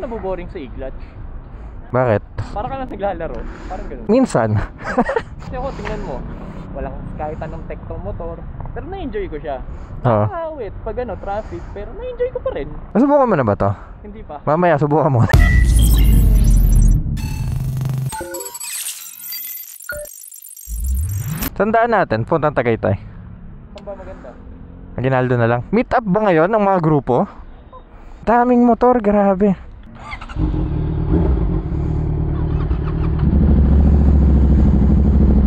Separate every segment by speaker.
Speaker 1: naboboring sa e-clutch?
Speaker 2: Bakit?
Speaker 1: Para ka lang naglalaro. Parang ganun.
Speaker 2: Minsan.
Speaker 1: Kasi ako, tingnan mo. Walang kahit anong tech tong motor. Pero na-enjoy ko siya.
Speaker 2: Oo.
Speaker 1: Nakakawit pag ano, traffic. Pero na-enjoy ko pa rin.
Speaker 2: Nasubukan mo na ba to?
Speaker 1: Hindi pa.
Speaker 2: Mamaya, subukan mo. Tandaan natin, puntang Tagaytay.
Speaker 1: Saan ba maganda?
Speaker 2: Aguinaldo na lang. Meet up ba ngayon ng mga grupo? Daming motor, grabe.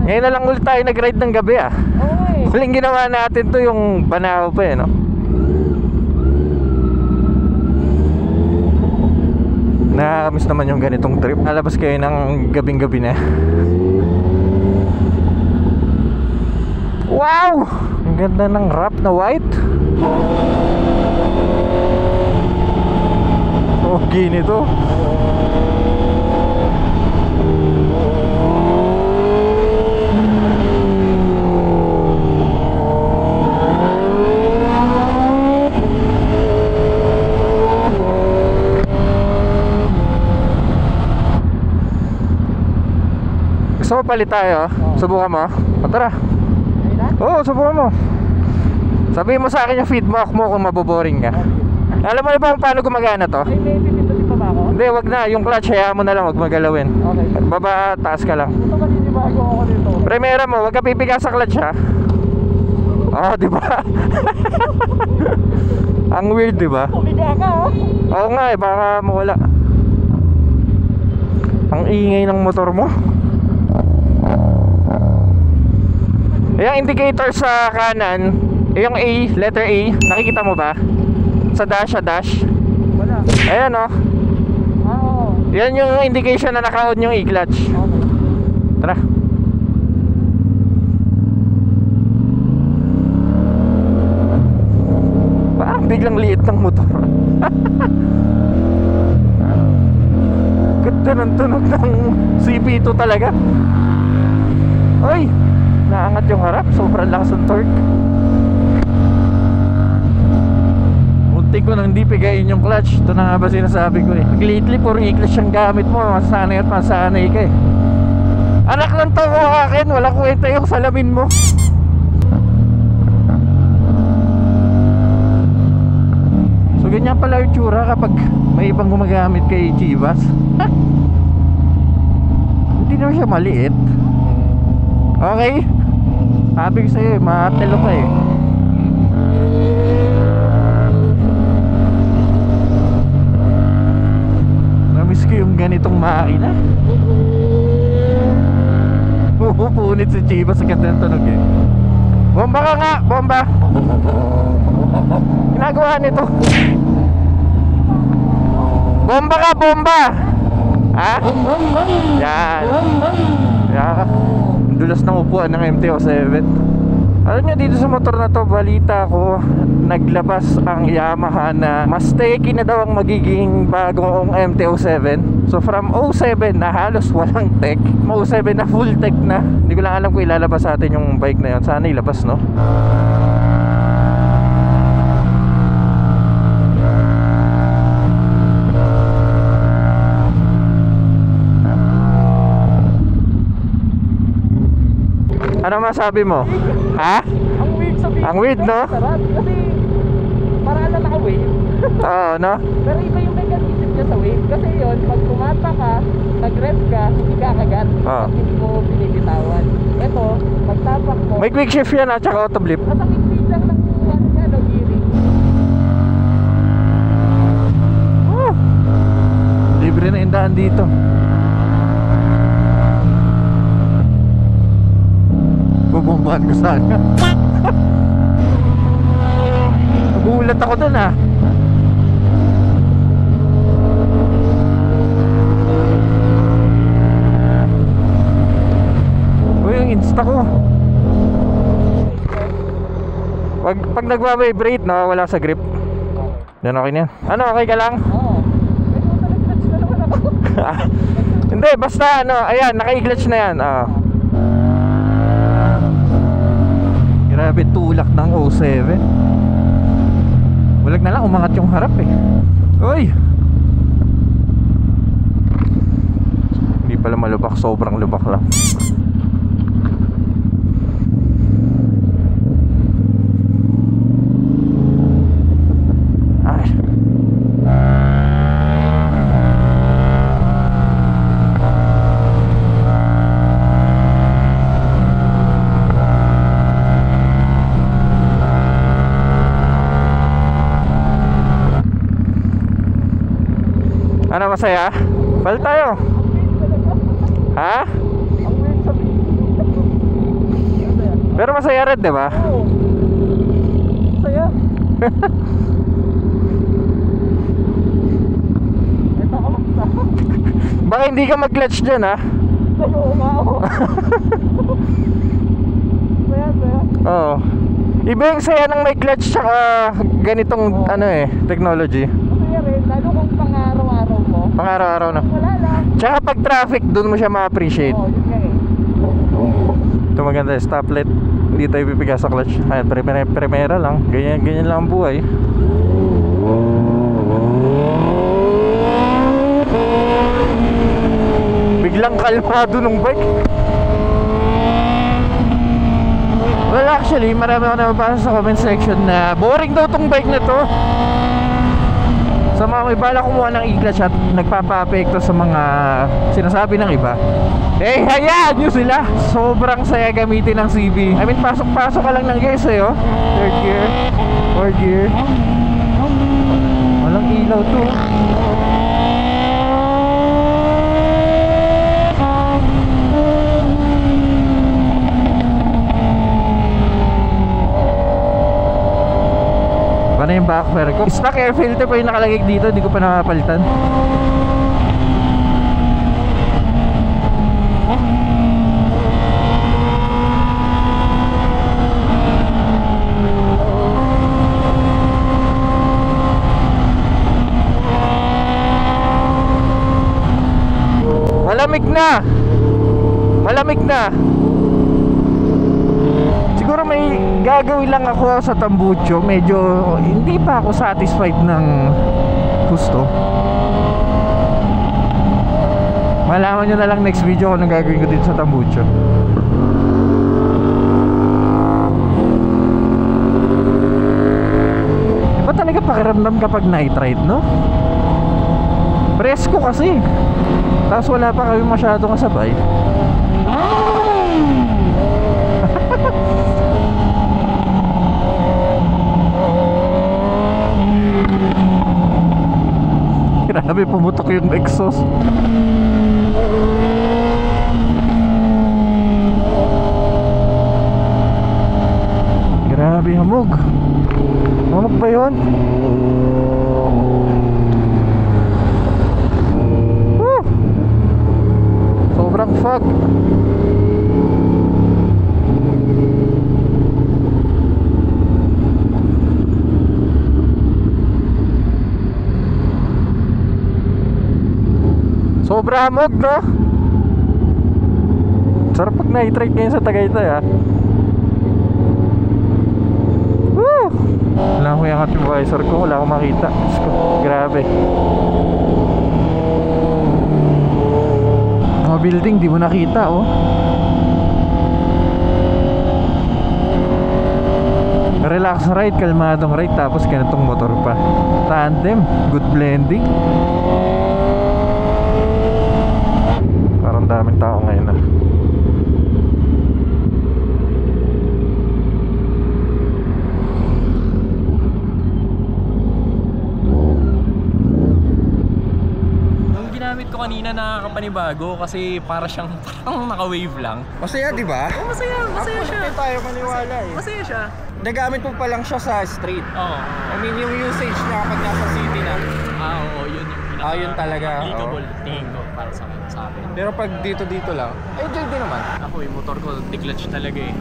Speaker 2: Ngayon na lang ulit tayo nag-ride ng gabi ah.
Speaker 1: Oo eh.
Speaker 2: Huling ginawa natin to yung Banao pa eh, no? Nakakamiss naman yung ganitong trip. Lalabas kayo ng gabing-gabi na. Wow! Ang ganda ng wrap na white. Okay nito. Gusto mo palit tayo? Subukan mo? O tara. Oo, subukan mo. Sabihin mo sa akin yung feedback mo kung maboboring ka. Alam mo na ba paano gumagana to?
Speaker 1: Ay, may pipindutin pa ba ako?
Speaker 2: Hindi, wag na. Yung clutch, hayaan mo na lang. Wag magalawin.
Speaker 1: Okay.
Speaker 2: Baba, taas ka lang.
Speaker 1: Ito maninibago ako dito.
Speaker 2: Primera mo, wag ka pipiga sa clutch ha. Oo, di ba? Ang weird, di ba?
Speaker 1: Pumiga ka oh.
Speaker 2: Oo nga eh, baka mawala. Ang ingay ng motor mo. Yung indicator sa kanan, yung A, letter A, nakikita mo ba? Sa dash.
Speaker 1: Wala.
Speaker 2: Ayan oh.
Speaker 1: Oo.
Speaker 2: Yan yung indication na naka-on yung e-clutch.
Speaker 1: Okay.
Speaker 2: Tara. Parang biglang liit ng motor. Ganda ng tunog ng CP2 talaga. Ay, naangat yung harap. Sobrang lakas ng torque. Muntik ko nang di pigayin yung clutch. Ito na nga ba sinasabi ko eh. Lately, puro e-clutch yung gamit mo. Masanay at masanay ka eh. Anak lang to ko akin. Wala kwenta yung salamin mo. So ganyan pala yung tsura kapag may ibang gumagamit kay Chivas. Hindi naman siya maliit. Okay? Sabi ko sa'yo, matelo ka eh. Namiss ko yung ganitong makina. Pupunit si Chivas sa ganda ng tunog eh. Bomba ka nga, bomba. Ginagawa nito. Bomba ka, bomba. Ha? Yan. Yan. Dulas ng upuan ng MT-07. Alam nyo, dito sa motor na to, balita ko, naglabas ang Yamaha na mas techy na daw ang magiging bagong MT-07. So from 07 na halos walang tech, 07 na full tech na. Hindi ko lang alam kung ilalabas sa atin yung bike na yun. Sana ilabas, no? Ano masabi mo? Ha?
Speaker 1: Ang weird sabihin.
Speaker 2: Ang weird, no?
Speaker 1: Sarap. Kasi parang na naka-wave.
Speaker 2: Oo, no?
Speaker 1: Pero iba yung mechanism niya sa wave. Kasi yun, pag tumata ka, nag-rev ka, hindi ka kagat.
Speaker 2: Oo.
Speaker 1: Hindi mo pinibitawan. Ito, pagtapak mo,
Speaker 2: May quick shift yan at saka auto blip.
Speaker 1: masakit lang ng ano niya, no, gearing.
Speaker 2: Libre na indaan dito. Bubombahan ko sana. Nagulat ako dun ah. Uy, yung insta ko. Pag nagbabibrate, nawawala sa grip. Yan, okay na yan. Ano, okay ka lang?
Speaker 1: Oo. May total clutch na naman ako.
Speaker 2: Hindi, basta ano, ayan, naka-clutch na yan. Grabe, tulak ng 07. Walag na lang, umangat yung harap eh. Uy! malubak, sobrang lubak lang. Ay. Ano, masaya? Balik tayo. Ha?
Speaker 1: Ang weird sa video.
Speaker 2: Pero masaya rin, di ba?
Speaker 1: Oo. Saya. Ito ka basta.
Speaker 2: Baka hindi ka mag-clutch dyan, ha?
Speaker 1: Oo nga ako. Saya.
Speaker 2: Oo. Iba yung saya ng may clutch tsaka ganitong ano technology.
Speaker 1: Masaya rin, lalo kung pang-araw-araw mo.
Speaker 2: Pang-araw-araw na.
Speaker 1: Wala lang.
Speaker 2: Tsaka pag traffic, doon mo siya ma-appreciate.
Speaker 1: Oo, yun nga eh.
Speaker 2: Ito maganda, stoplight. Hindi tayo pipiga sa clutch. Ayan, primera lang. Ganyan lang ang buhay. Biglang kalmado ng bike. Well, actually, marami ako nababasa sa comment section na boring daw tong bike na to. Sa mga may bala kumuha ng e-clutch at nagpapa-apekto sa mga sinasabi ng iba, hayaan nyo sila. Sobrang saya gamitin ng CB. I mean, pasok-pasok ka lang ng gears third gear, fourth gear. Walang ilaw to. Ano yung backfire ko? Stock air filter pa yung nakalagay dito, hindi ko pa napapalitan. Malamig na. Siguro may gagawin lang ako sa Tambucho. Medyo hindi pa ako satisfied ng gusto. Malaman nyo na lang next video kung anong gagawin ko dito sa Tambucho. Iba talaga pakiramdam kapag night ride, no? Presko kasi. Tapos wala pa kami masyadong kasabay. Grabe, pumutok yung exhaust. Grabe, hamog. Hamog ba yun? Woo! Sobrang fog. Sobra hamog, no? Sarap pag night ride ngayon sa Tagaytay, ha? Woo! Wala akong iangat yung visor ko, wala akong makita. Grabe. Mga building, di mo nakita, oh. Relax ride, kalmadong ride, tapos ganitong motor pa. Tandem, good blending. Parang daming tao ngayon, ah.
Speaker 3: Yung ginamit ko kanina nakakapanibago kasi parang naka-wave lang.
Speaker 4: Masaya, di ba?
Speaker 3: Oh, masaya siya.
Speaker 4: Hindi tayo maniwala eh.
Speaker 3: Masaya siya.
Speaker 4: Nagamit mo pa lang siya sa street.
Speaker 3: Oo.
Speaker 4: I mean, yung usage niya kapag nasa city na.
Speaker 3: Oo, yun yung
Speaker 4: Yun talaga,
Speaker 3: applicable tingin ko para sa akin.
Speaker 4: Pero pag dito lang, enjoy din naman.
Speaker 3: Ako yung motor ko, tiglatch talaga eh.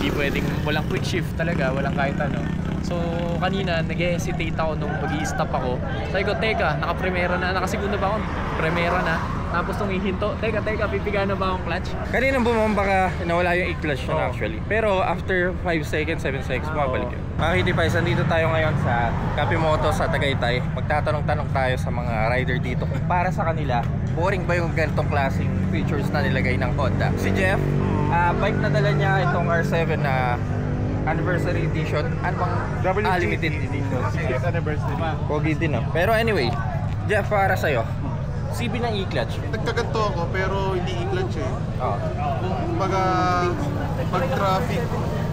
Speaker 3: Hindi pwedeng, walang quick shift talaga, walang kahit ano. So kanina nag-hesitate ako nung mag-i-stop ako. Sabi ko, teka, naka-primera na, naka-segunda ba ako? Primera na. tapos tumihinto, teka, pipiga na ba akong clutch?
Speaker 2: Kaninang bumomba ka, nawala yung i-clutch na actually. Pero after 5 seconds, 7 seconds, bumabalik yun. Mga Kitty-Pies, nandito tayo ngayon sa Kapimoto sa Tagaytay. Magtatanong-tanong tayo sa mga rider dito kung para sa kanila, boring ba yung ganitong klaseng features na nilagay ng Honda. Si Jeff, bike na dala niya itong R7 na anniversary edition. Ano bang limited edition?
Speaker 3: 6th anniversary.
Speaker 2: Pogi din pero anyway, Jeff, para sa'yo, CB na e-clutch.
Speaker 5: Nagkaganto ako pero hindi i-clutch eh.
Speaker 2: Oh.
Speaker 5: Kung baga pag traffic,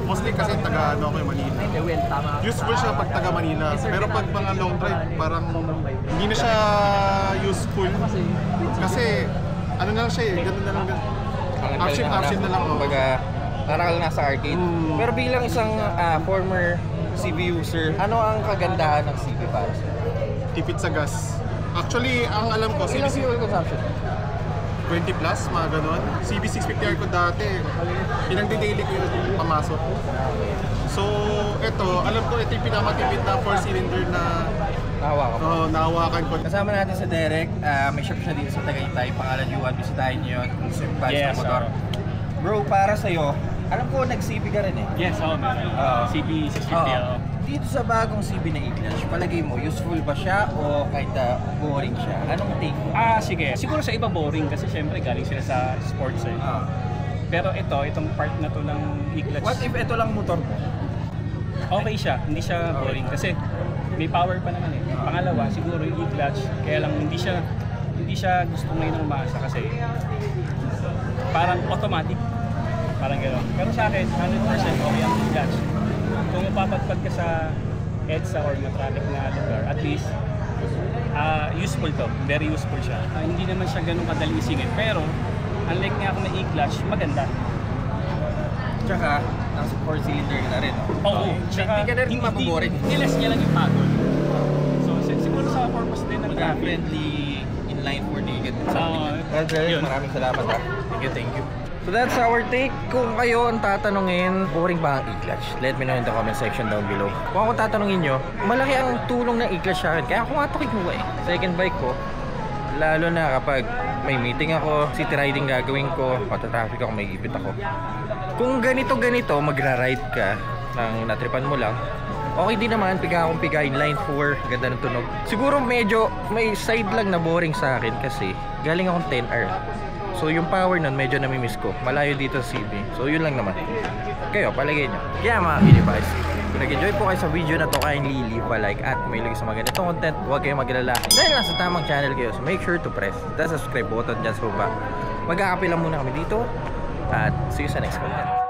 Speaker 5: mostly kasi taga ano ako yung Manila. Useful siya pag taga Manila. Pero pag mga long drive, parang hindi na siya useful. Kasi ano na lang siya eh, ganun na lang. Action na lang.
Speaker 2: Kumbaga, parang nasa arcade. Pero bilang isang former CB user, ano ang kagandahan ng CB para sa'yo?
Speaker 5: Tipid sa gas. Actually, ang alam ko,
Speaker 2: Ilang
Speaker 5: CB
Speaker 2: fuel consumption?
Speaker 5: 20 plus, mga ganon. CB650R ko dati, pinagdi-daily ko yung pamasok. So, ito, alam ko ito yung pinamatipid na 4-cylinder na nahawakan ko.
Speaker 2: Kasama natin sa Derek, may shop siya dito sa Tagaytay, pangalan Yuan, bisitahin niyo yun kung sino pa sa motor. Bro, para sa'yo, alam ko nag-CB ka rin eh.
Speaker 3: Yes, meron. CB 650.
Speaker 2: Dito sa bagong CB na e-clutch, palagay mo, useful ba siya o kahit boring siya? Anong take mo?
Speaker 3: Sige. Siguro sa iba boring kasi syempre galing sila sa sports eh. Pero itong part na to ng e-clutch.
Speaker 2: What if ito lang motor mo?
Speaker 3: Okay siya, hindi siya boring kasi may power pa naman eh. Pangalawa, siguro yung e-clutch, kaya lang hindi siya gusto ngayon ng masa kasi parang automatic. Parang gano'n. Pero sa akin, 100% okay ang e-clutch. Kung mapapadpad ka sa EDSA or traffic na lugar, at least useful to. Very useful siya. Hindi naman siya ganun kadali isingin. Pero, unlike nga ako na e-clutch, maganda.
Speaker 2: Tsaka, nasa 4-cylinder na rin.
Speaker 3: Oo. Tsaka,
Speaker 2: hindi ka na rin maboboring.
Speaker 3: Nilas niya lang yung pagod. So, siguro sa purpose din ng traffic.
Speaker 2: Friendly, inline for naked.
Speaker 3: Yun.
Speaker 2: Maraming salamat Thank you. So that's our take. Kung kayo ang tatanungin, boring ba ang e-clutch? Let me know in the comment section down below. Kung ako tatanungin nyo, malaki ang tulong ng e-clutch sa akin. Kaya ako nga ito kinuha eh. Second bike ko, lalo na kapag may meeting ako, city riding gagawin ko, pata-traffic ako, may ipit ako. Kung ganito, magra-ride ka nang natripan mo lang, okay din naman, piga akong piga, inline 4, ganda ng tunog. Siguro medyo may side lang na boring sa akin kasi galing akong 10R. So yung power nun medyo namimiss ko. Malayo dito sa CB. So yun lang naman. Kayo, palagay nyo. Kaya mga Kitty-Pies, kung nag-enjoy po kayo sa video na to, kindly leave a like at may lagi sa mga ganitong content, huwag kayong mag-alala. Dahil nasa tamang channel kayo, so make sure to press the subscribe button dyan sa baba. Magkakape lang muna kami dito at see you sa next content.